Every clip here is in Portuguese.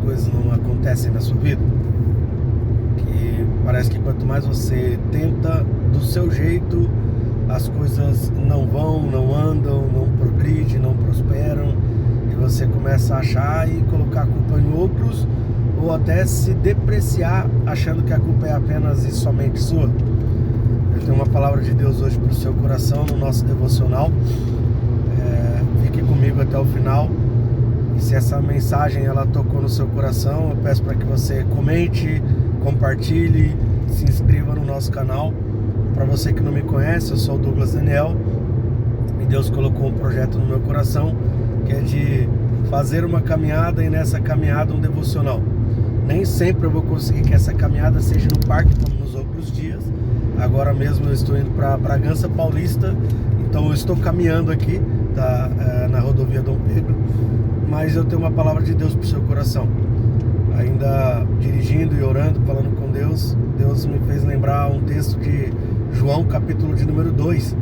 coisas não acontecem na sua vida? Que parece que quanto mais você tenta do seu jeito, as coisas não vão, não andam, não progridem, não prosperam, e você começa a achar e colocar a culpa em outros, ou até se depreciar achando que a culpa é apenas e somente sua. Eu tenho uma palavra de Deus hoje para o seu coração no nosso devocional. Fique comigo até o final, e se essa mensagem ela tocou no seu coração, eu peço para que você comente, compartilhe, se inscreva no nosso canal. Para você que não me conhece, eu sou o Douglas Daniel, e Deus colocou um projeto no meu coração, que é de fazer uma caminhada, e nessa caminhada um devocional. Nem sempre eu vou conseguir que essa caminhada seja no parque como nos outros dias. Agora mesmo eu estou indo para Bragança Paulista, então eu estou caminhando aqui na rodovia Dom Pedro, mas eu tenho uma palavra de Deus para o seu coração. Ainda dirigindo e orando, falando com Deus, Deus me fez lembrar um texto de João, capítulo de número 2,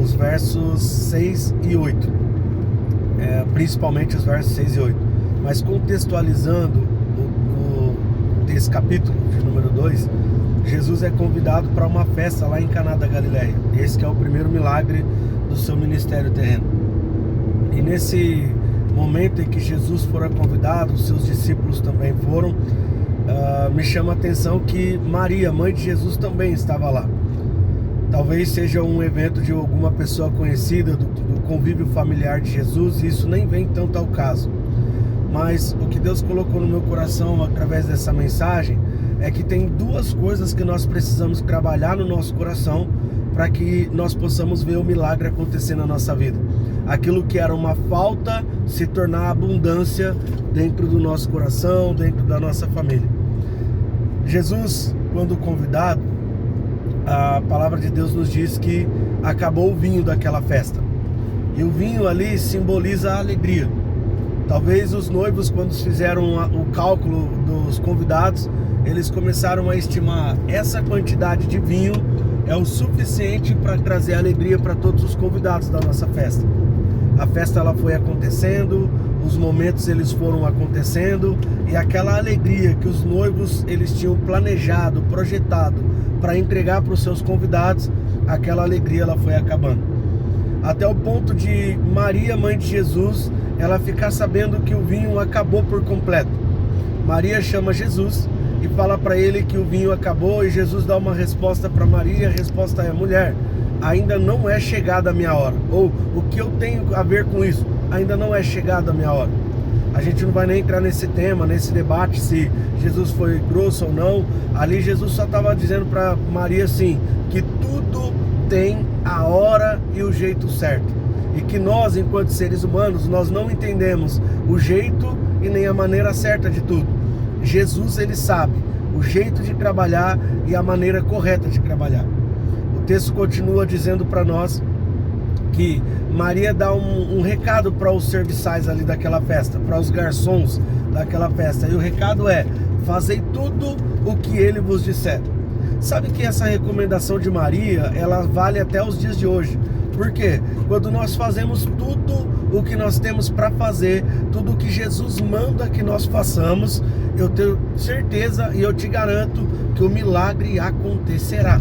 os versos 6 e 8, principalmente os versos 6 e 8, mas contextualizando desse capítulo de número 2, Jesus é convidado para uma festa lá em Caná da Galileia. Esse que é o primeiro milagre do seu ministério terreno. E nesse momento em que Jesus fora convidado, os seus discípulos também foram, me chama a atenção que Maria, mãe de Jesus, também estava lá. Talvez seja um evento de alguma pessoa conhecida, do convívio familiar de Jesus, e isso nem vem tanto ao caso. Mas o que Deus colocou no meu coração através dessa mensagem é que tem duas coisas que nós precisamos trabalhar no nosso coração para que nós possamos ver o milagre acontecer na nossa vida. Aquilo que era uma falta se tornar abundância dentro do nosso coração, dentro da nossa família. Jesus, quando convidado, a palavra de Deus nos diz que acabou o vinho daquela festa. E o vinho ali simboliza a alegria. Talvez os noivos, quando fizeram o cálculo dos convidados, eles começaram a estimar essa quantidade de vinho é o suficiente para trazer alegria para todos os convidados da nossa festa. A festa ela foi acontecendo, os momentos eles foram acontecendo, e aquela alegria que os noivos eles tinham planejado, projetado para entregar para os seus convidados, aquela alegria ela foi acabando. Até o ponto de Maria, mãe de Jesus, ela ficar sabendo que o vinho acabou por completo. Maria chama Jesus e fala para ele que o vinho acabou, e Jesus dá uma resposta para Maria, e a resposta é: mulher, ainda não é chegada a minha hora. Ou, o que eu tenho a ver com isso? Ainda não é chegada a minha hora. A gente não vai nem entrar nesse tema, nesse debate, se Jesus foi grosso ou não. Ali Jesus só estava dizendo para Maria assim, que tudo tem a hora e o jeito certo. E que nós, enquanto seres humanos, nós não entendemos o jeito e nem a maneira certa de tudo. Jesus, ele sabe o jeito de trabalhar e a maneira correta de trabalhar. O texto continua dizendo para nós que Maria dá um recado para os serviçais ali daquela festa, para os garçons daquela festa. E o recado é: fazei tudo o que ele vos disser. Sabe que essa recomendação de Maria, ela vale até os dias de hoje. Por quê? Quando nós fazemos tudo o que nós temos para fazer, tudo o que Jesus manda que nós façamos, eu tenho certeza e eu te garanto que o milagre acontecerá.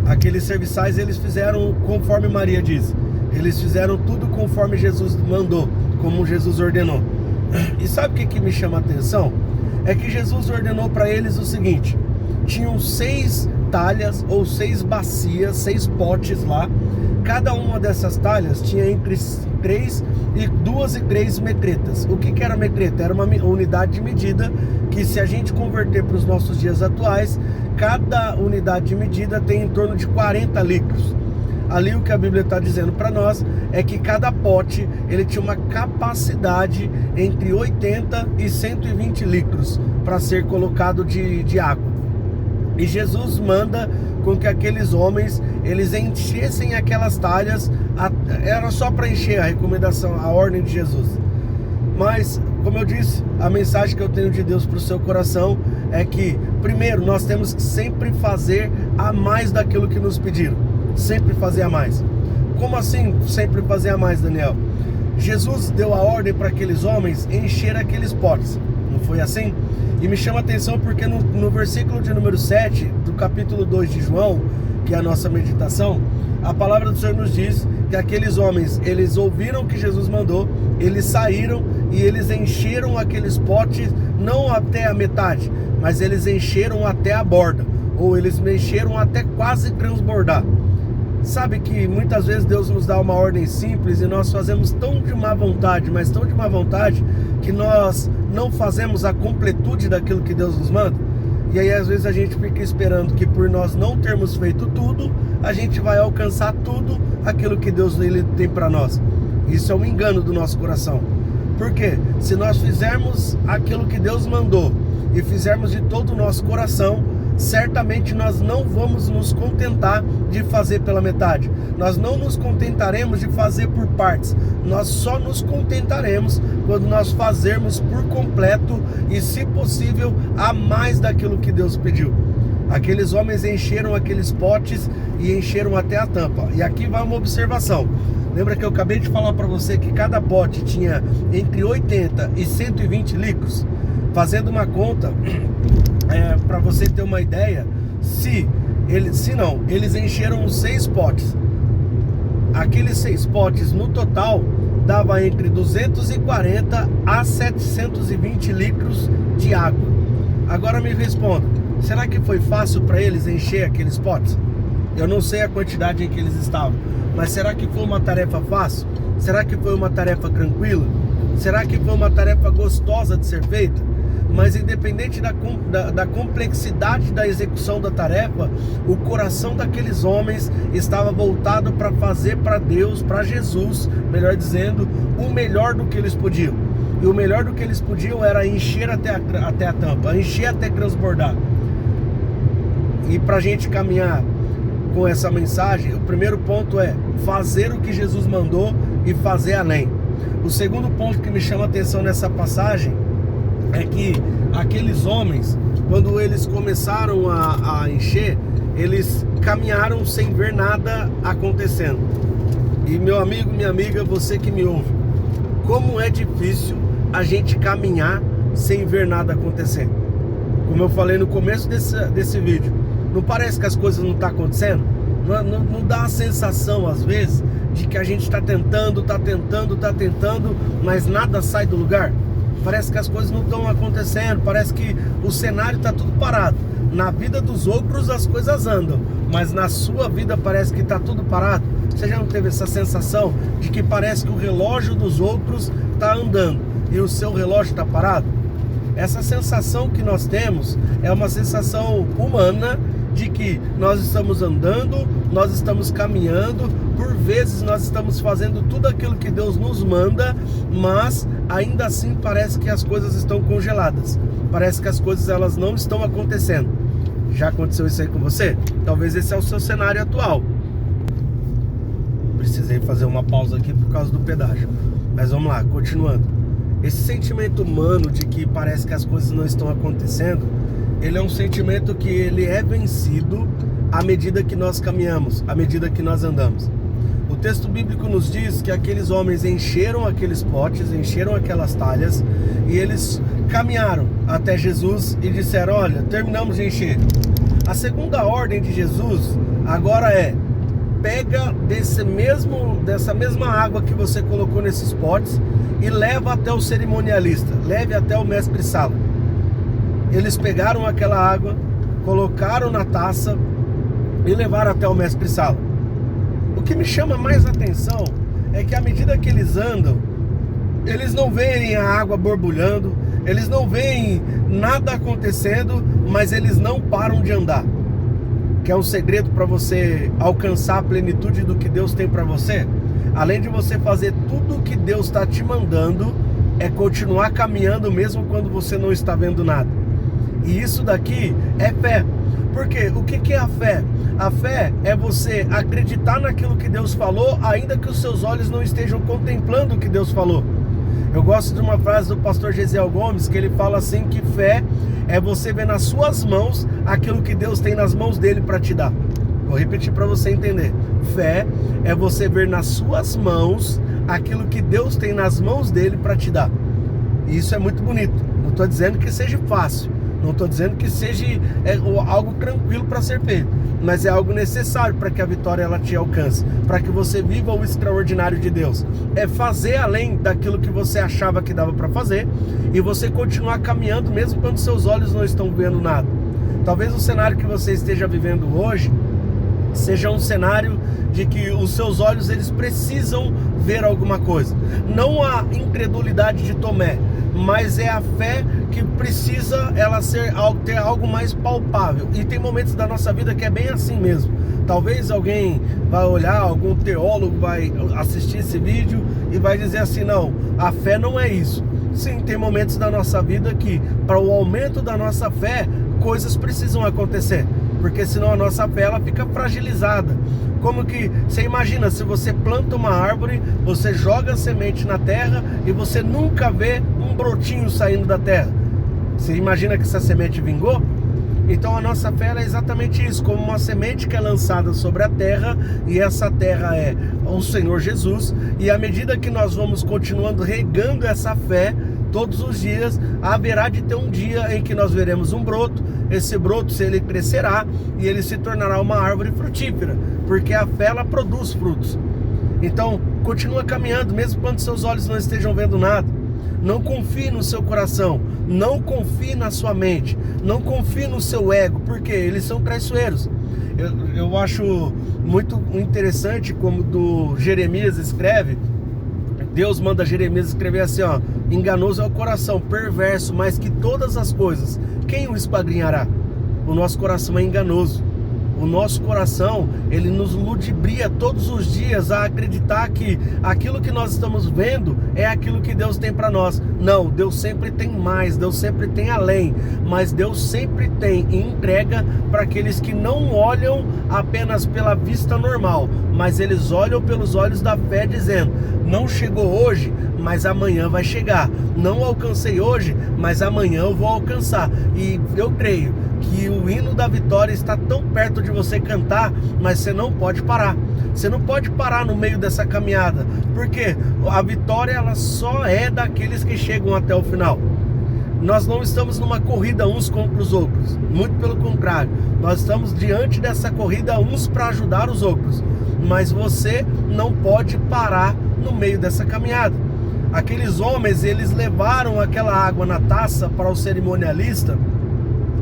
Aqueles serviçais, eles fizeram conforme Maria diz. Eles fizeram tudo conforme Jesus mandou, como Jesus ordenou. E sabe o que me chama a atenção? É que Jesus ordenou para eles o seguinte: tinham 6 talhas ou 6 bacias, 6 potes lá. Cada uma dessas talhas tinha entre 2 e 3 metretas. O que era metreta? Era uma unidade de medida que, se a gente converter para os nossos dias atuais, cada unidade de medida tem em torno de 40 litros. Ali o que a Bíblia está dizendo para nós é que cada pote ele tinha uma capacidade entre 80 e 120 litros para ser colocado de água. E Jesus manda com que aqueles homens, eles enchessem aquelas talhas, era só para encher a recomendação, a ordem de Jesus. Mas, como eu disse, a mensagem que eu tenho de Deus para o seu coração é que, primeiro, nós temos que sempre fazer a mais daquilo que nos pediram. Sempre fazer a mais. Como assim sempre fazer a mais, Daniel? Jesus deu a ordem para aqueles homens encher aqueles potes. Não foi assim? E me chama a atenção porque no versículo de número 7 do capítulo 2 de João, que é a nossa meditação, a palavra do Senhor nos diz que aqueles homens, eles ouviram o que Jesus mandou, eles saíram e eles encheram aqueles potes, não até a metade, mas eles encheram até a borda, ou eles encheram até quase transbordar. Sabe que muitas vezes Deus nos dá uma ordem simples e nós fazemos tão de má vontade, mas tão de má vontade, que nós não fazemos a completude daquilo que Deus nos manda. E aí às vezes a gente fica esperando que por nós não termos feito tudo, a gente vai alcançar tudo aquilo que Deus ele tem para nós. Isso é um engano do nosso coração. Por quê? Se nós fizermos aquilo que Deus mandou e fizermos de todo o nosso coração, certamente nós não vamos nos contentar de fazer pela metade. Nós não nos contentaremos de fazer por partes. Nós só nos contentaremos quando nós fazermos por completo e, se possível, a mais daquilo que Deus pediu. Aqueles homens encheram aqueles potes e encheram até a tampa. E aqui vai uma observação. Lembra que eu acabei de falar para você que cada pote tinha entre 80 e 120 litros? Fazendo uma conta, para você ter uma ideia, eles encheram 6 potes. Aqueles 6 potes no total dava entre 240 a 720 litros de água. Agora me responda, será que foi fácil para eles encher aqueles potes? Eu não sei a quantidade em que eles estavam, mas será que foi uma tarefa fácil? Será que foi uma tarefa tranquila? Será que foi uma tarefa gostosa de ser feita? Mas independente da complexidade da execução da tarefa, o coração daqueles homens estava voltado para fazer para Deus, para Jesus, melhor dizendo, o melhor do que eles podiam. E o melhor do que eles podiam era encher até a tampa, encher até transbordar. E para a gente caminhar com essa mensagem, o primeiro ponto é fazer o que Jesus mandou e fazer além. O segundo ponto que me chama a atenção nessa passagem é que aqueles homens, quando eles começaram a encher, eles caminharam sem ver nada acontecendo. E meu amigo, minha amiga, você que me ouve, como é difícil a gente caminhar sem ver nada acontecendo. Como eu falei no começo desse vídeo, não parece que as coisas não estão acontecendo? Não dá a sensação às vezes de que a gente está tentando, mas nada sai do lugar? Parece que as coisas não estão acontecendo, parece que o cenário está tudo parado. Na vida dos outros as coisas andam, mas na sua vida parece que está tudo parado. Você já não teve essa sensação de que parece que o relógio dos outros está andando e o seu relógio está parado? Essa sensação que nós temos é uma sensação humana de que nós estamos andando, nós estamos caminhando, por vezes nós estamos fazendo tudo aquilo que Deus nos manda, mas ainda assim parece que as coisas estão congeladas, parece que as coisas elas não estão acontecendo. Já aconteceu isso aí com você? Talvez esse é o seu cenário atual. Precisei fazer uma pausa aqui por causa do pedágio, mas vamos lá, continuando. Esse sentimento humano de que parece que as coisas não estão acontecendo, ele é um sentimento que ele é vencido à medida que nós caminhamos, à medida que nós andamos. O texto bíblico nos diz que aqueles homens encheram aqueles potes, encheram aquelas talhas, e eles caminharam até Jesus e disseram: olha, terminamos de encher. A segunda ordem de Jesus agora é: pega dessa mesma água que você colocou nesses potes e leva até o cerimonialista, leve até o mestre-sala. Eles pegaram aquela água, colocaram na taça e levaram até o mestre-sala. O que me chama mais atenção é que à medida que eles andam, eles não veem a água borbulhando, eles não veem nada acontecendo, mas eles não param de andar. Que é um segredo para você alcançar a plenitude do que Deus tem para você? Além de você fazer tudo o que Deus está te mandando, é continuar caminhando mesmo quando você não está vendo nada. E isso daqui é fé. Porque o que é a fé? A fé é você acreditar naquilo que Deus falou, ainda que os seus olhos não estejam contemplando o que Deus falou. Eu gosto de uma frase do pastor Gesiel Gomes, que ele fala assim, que fé é você ver nas suas mãos aquilo que Deus tem nas mãos dele para te dar. Vou repetir para você entender. Fé é você ver nas suas mãos aquilo que Deus tem nas mãos dele para te dar. E isso é muito bonito. Não estou dizendo que seja fácil, não estou dizendo que seja algo tranquilo para ser feito, mas é algo necessário para que a vitória ela te alcance, para que você viva o extraordinário de Deus. É fazer além daquilo que você achava que dava para fazer e você continuar caminhando mesmo quando seus olhos não estão vendo nada. Talvez o cenário que você esteja vivendo hoje seja um cenário de que os seus olhos eles precisam ver alguma coisa. Não a incredulidade de Tomé, mas é a fé que precisa ela ter algo mais palpável. E tem momentos da nossa vida que é bem assim mesmo. Talvez alguém vai olhar, algum teólogo vai assistir esse vídeo e vai dizer assim, não, a fé não é isso. Sim, tem momentos da nossa vida que para o aumento da nossa fé, coisas precisam acontecer, porque senão a nossa fé ela fica fragilizada. Como que você imagina, se você planta uma árvore, você joga a semente na terra e você nunca vê um brotinho saindo da terra. Você imagina que essa semente vingou? Então a nossa fé é exatamente isso, como uma semente que é lançada sobre a terra, e essa terra é o Senhor Jesus, e à medida que nós vamos continuando regando essa fé, todos os dias, haverá de ter um dia em que nós veremos um broto. Esse broto, se ele crescerá, e ele se tornará uma árvore frutífera, porque a fé ela produz frutos. Então, continua caminhando, mesmo quando seus olhos não estejam vendo nada. Não confie no seu coração, não confie na sua mente, não confie no seu ego, porque eles são traiçoeiros. Eu acho muito interessante como do Jeremias escreve. Deus manda Jeremias escrever assim, ó: enganoso é o coração, perverso, mais que todas as coisas, quem o esquadrinhará? O nosso coração é enganoso. O nosso coração, ele nos ludibria todos os dias a acreditar que aquilo que nós estamos vendo é aquilo que Deus tem para nós. Não, Deus sempre tem mais, Deus sempre tem além, mas Deus sempre tem e entrega para aqueles que não olham apenas pela vista normal, mas eles olham pelos olhos da fé, dizendo: não chegou hoje, mas amanhã vai chegar. Não alcancei hoje, mas amanhã eu vou alcançar. E eu creio que o hino da vitória está tão perto de você cantar, mas você não pode parar. Você não pode parar no meio dessa caminhada, porque a vitória ela só é daqueles que chegam até o final. Nós não estamos numa corrida uns contra os outros, muito pelo contrário, nós estamos diante dessa corrida uns para ajudar os outros, mas você não pode parar no meio dessa caminhada. Aqueles homens, eles levaram aquela água na taça para o cerimonialista,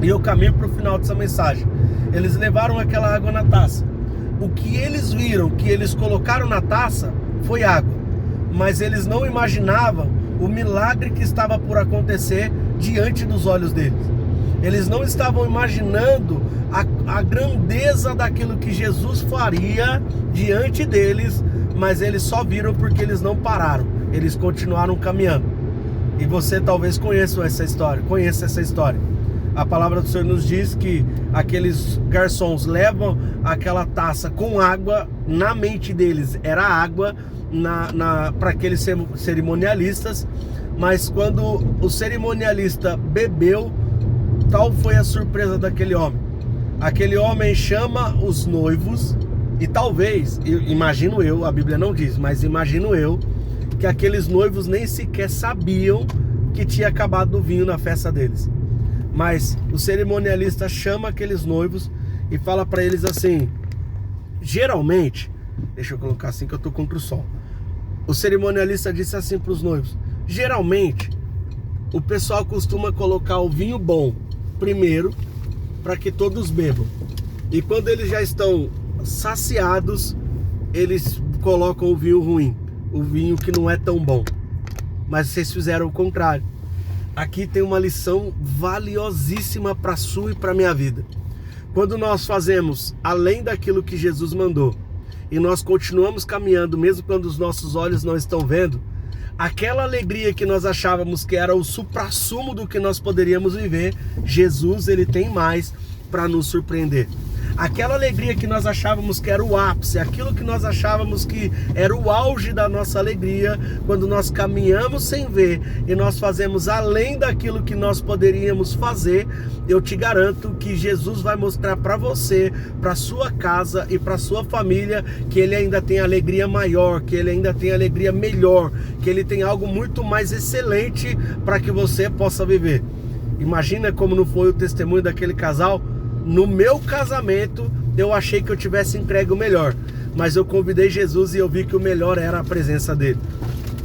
e eu caminho para o final dessa mensagem. Eles levaram aquela água na taça. O que eles viram, que eles colocaram na taça, foi água. Mas eles não imaginavam o milagre que estava por acontecer diante dos olhos deles. Eles não estavam imaginando a grandeza daquilo que Jesus faria diante deles, mas eles só viram porque eles não pararam. Eles continuaram caminhando. E você talvez conheça essa história. A palavra do Senhor nos diz que aqueles garçons levam aquela taça com água, na mente deles era água para aqueles cerimonialistas, mas quando o cerimonialista bebeu, tal foi a surpresa daquele homem. Aquele homem chama os noivos e talvez, imagino eu, a Bíblia não diz, mas imagino eu, que aqueles noivos nem sequer sabiam que tinha acabado o vinho na festa deles. Mas o cerimonialista chama aqueles noivos e fala para eles assim, geralmente, deixa eu colocar assim que eu tô contra o sol. O cerimonialista disse assim para os noivos: geralmente o pessoal costuma colocar o vinho bom primeiro para que todos bebam, e quando eles já estão saciados, eles colocam o vinho ruim, o vinho que não é tão bom. Mas vocês fizeram o contrário. Aqui tem uma lição valiosíssima para a sua e para a minha vida. Quando nós fazemos além daquilo que Jesus mandou, e nós continuamos caminhando, mesmo quando os nossos olhos não estão vendo, aquela alegria que nós achávamos que era o suprassumo do que nós poderíamos viver, Jesus, ele tem mais para nos surpreender. aquela alegria que nós achávamos que era o ápice, aquilo que nós achávamos que era o auge da nossa alegria, quando nós caminhamos sem ver e nós fazemos além daquilo que nós poderíamos fazer, eu te garanto que Jesus vai mostrar para você, para sua casa e para sua família, que Ele ainda tem alegria maior, que Ele ainda tem alegria melhor, que Ele tem algo muito mais excelente para que você possa viver. Imagina como não foi o testemunho daquele casal. No meu casamento, eu achei que eu tivesse entregue o melhor, mas eu convidei Jesus e eu vi que o melhor era a presença dele.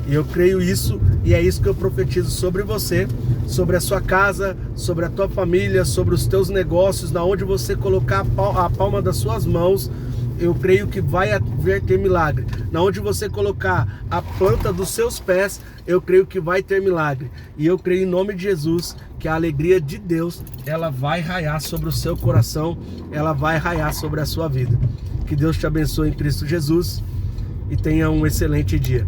E eu creio isso, e é isso que eu profetizo sobre você, sobre a sua casa, sobre a tua família, sobre os teus negócios, na onde você colocar a palma das suas mãos, eu creio que vai haver ter milagre. Na onde você colocar a planta dos seus pés, eu creio que vai ter milagre. E eu creio em nome de Jesus que a alegria de Deus, ela vai raiar sobre o seu coração, ela vai raiar sobre a sua vida. Que Deus te abençoe em Cristo Jesus e tenha um excelente dia.